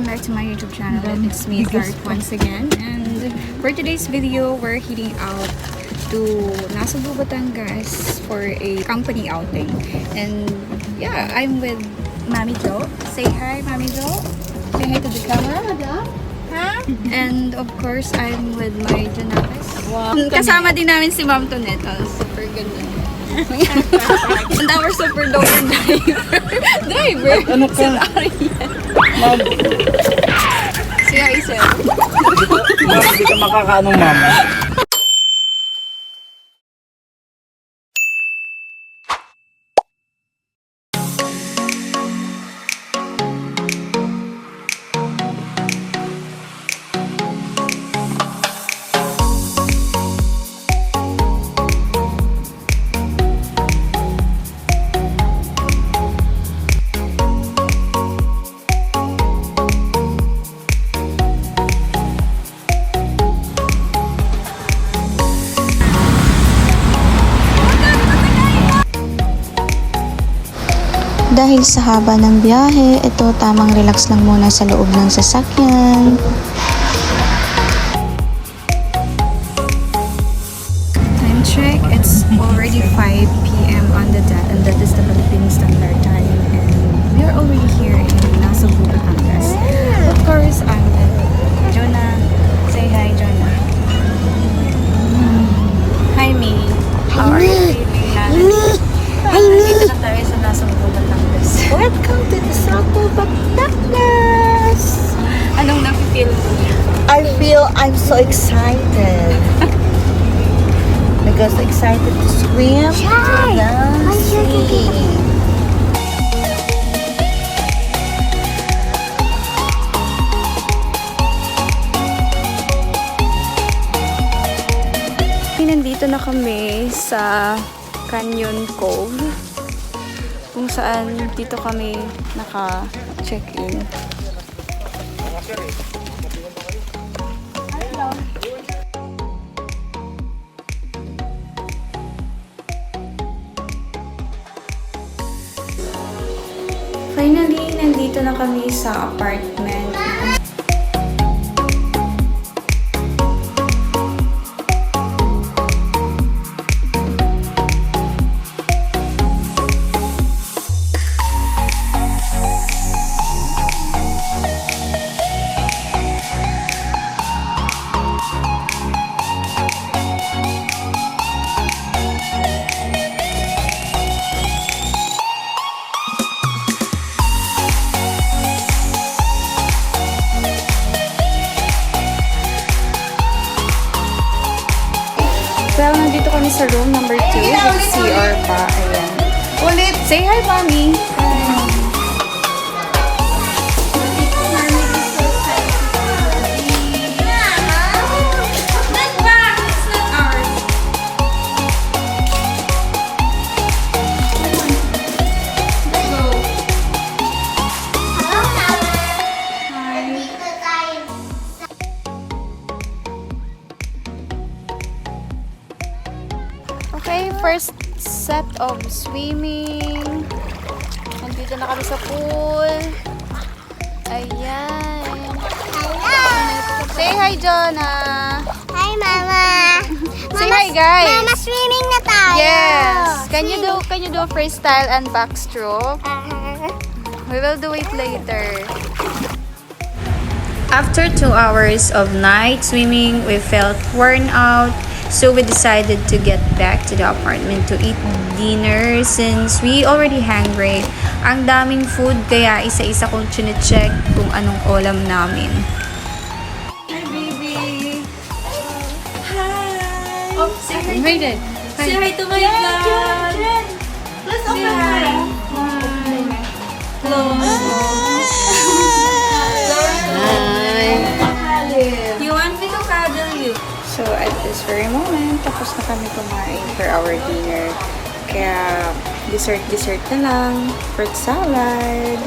welcome back to my YouTube channel. It's me, Tart, once again. And for today's video, we're heading out to Nasugbu, Batangas for a company outing. And yeah, I'm with Mami Jo. Say hi, Mami Jo. Say hi to the camera. Huh? And of course, I'm with my Janapes. Wow. Kasama din namin si Ma'am Toneta. Super ganda. And our super doper driver. Ano ka? Ma'am, Si Hazel. hindi ka makakaano, ma'am. Dahil sa haba ng biyahe, ito tamang relax lang muna sa loob ng sasakyan. Time check, it's already 5 p.m. on the dot, and that is the Philippine Standard Time. And we are already here in Nasugbu, Batangas. Of course, I'm with Jonah. Say hi, Jonah. Hi, May. How are you feeling? Nandito na tayo sa Nasugbu, Batangas. Welcome to the Nasugbu, Batangas! Anong napipil mo? I feel I'm so excited. Because excited to swim to the sea. Nandito na kami sa Canyon Cove, kung saan dito kami naka-check-in. Finally, nandito na kami sa apartment. Well, nandito kami sa room number 2 with CR pa. Ayan. Ulit! Say hi, Mami! Okay, first set of swimming. Nandito na kami sa pool. Ayan. Hello! Say hi, Jonah! Hi, Mama! Say hi, guys! Mama, swimming na tayo! Yes! Can you do a freestyle and backstroke? Uh-huh. We will do it later. After 2 hours of night swimming, we felt worn out. So we decided to get back to the apartment to eat dinner since we already hungry. Ang daming food kaya isa-isa kong chine-check kung anong ulam namin. Hi, baby! Hi! Oh, say hi! Say hi to my vlog! Let's open her! Hello! You want me to cuddle you? So at this very moment, tapos na kami kumain for our dinner. Kaya dessert na lang, fruit salad.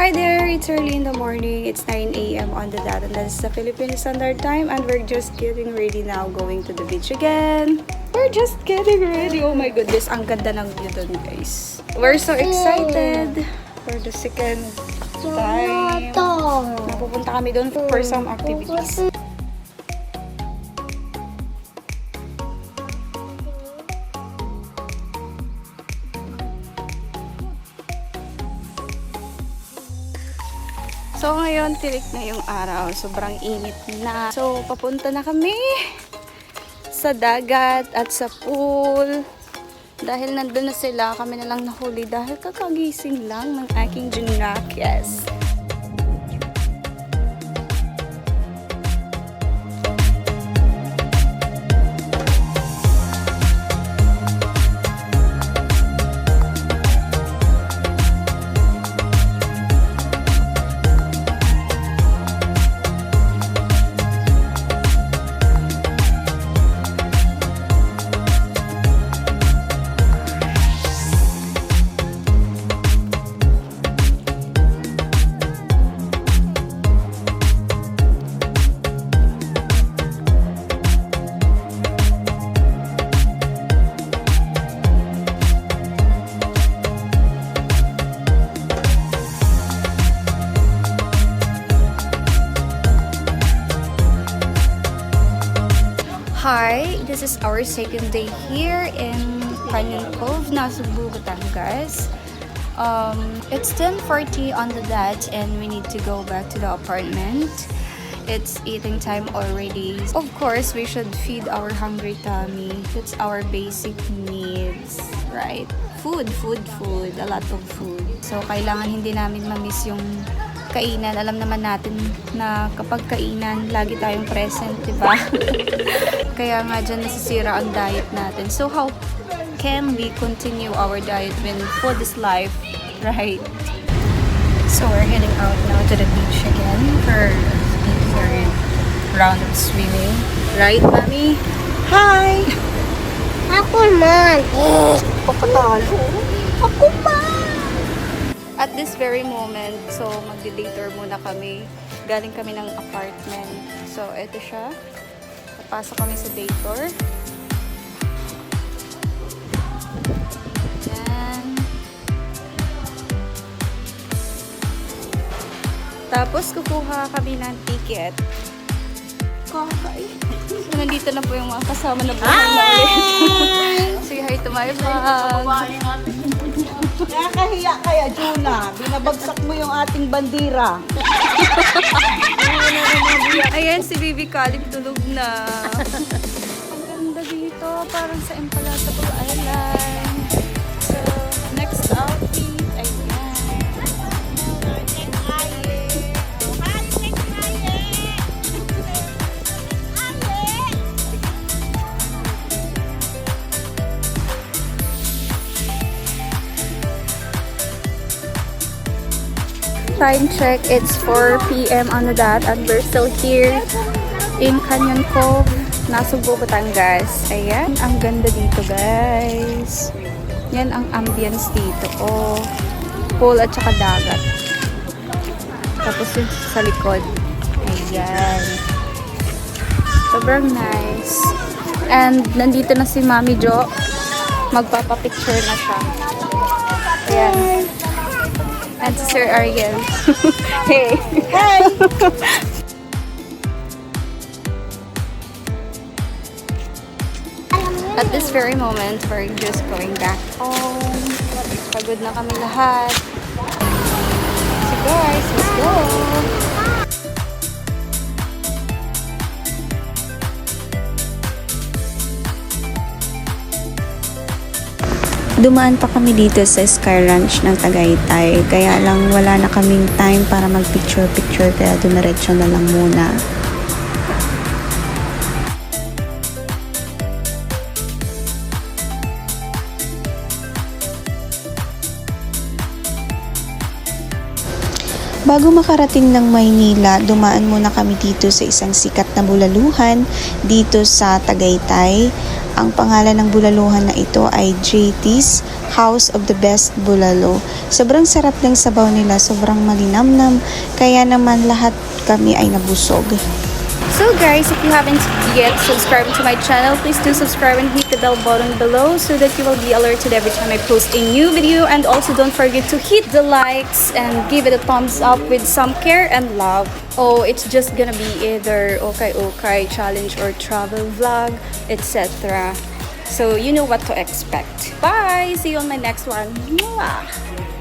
Hi there, it's early in the morning. It's 9 a.m. on the dot, and that's the Philippine Standard Time, and we're just getting ready now, going to the beach again. We're just getting ready. Oh my goodness, ang ganda ng view dun, guys. We're so excited for the second time. Napupunta kami dun for some activities. So, ngayon, tirik na yung araw. Sobrang init na. So, papunta na kami sa dagat at sa pool. Dahil nandun na sila, kami na lang nahuli dahil kakagising lang ng aking junak. Yes. Hi, this is our second day here in Canyon Cove, Nasugbu, Batangas. It's 10:40 on the dot and we need to go back to the apartment. It's eating time already. Of course, we should feed our hungry tummy. That's our basic needs, right? Food. A lot of food. So, kailangan hindi namin ma-miss yung kainan. Alam naman natin na kapag kainan, lagi tayong present, di ba? Kaya nga dyan nasisira ang diet natin. So, how can we continue our diet when food is life, right? So, we're heading out now to the beach again for the third round of swimming. Right, Mami? Hi! Ako man. Papatalo. Ako pa! At this very moment, so magdi-later muna kami. Galing kami ng apartment. So, eto siya. Papasok kami sa dator. Yan. Tapos, kukuha kami ng ticket. Kakay. So, nandito na po yung mga kasama na buhay na ulit. Sige, hi to my vlog. Nakakahiya kaya, Juna. Binabagsak mo yung ating bandira. Ayan, si Bibi Kalib tulog na. Ang ganda dito, parang sa Empalata Island. So, next outfit, ayan. Time check, it's 4 p.m. on the dot and we're still here in Canyon Cove, Nasugbu, Batangas. Ayan, ang ganda dito, guys. Yan ang ambience dito. Oh, pool at saka dagat. Tapos yung sa likod. Ayan. Sobrang nice. And nandito na si Mami Jo. Magpapapicture na siya. Ayan. And Sir Ariel. Hey! Hey! At this very moment, we're just going back home. Pagod na kami lahat. So guys, let's go! Dumaan pa kami dito sa Sky Ranch ng Tagaytay, kaya lang wala na kaming time para mag-picture-picture, kaya dumiretso na lang muna. Bago makarating ng Maynila, dumaan muna kami dito sa isang sikat na bulaluhan dito sa Tagaytay. Ang pangalan ng bulaluhan na ito ay JT's House of the Best Bulalo. Sobrang sarap ng sabaw nila, sobrang malinamnam, kaya naman lahat kami ay nabusog. So guys, if you haven't yet subscribed to my channel, please do subscribe and hit the bell button below so that you will be alerted every time I post a new video. And also don't forget to hit the likes and give it a thumbs up with some care and love. Oh, it's just gonna be either okay challenge or travel vlog, etc. So you know what to expect. Bye! See you on my next one. Mwah!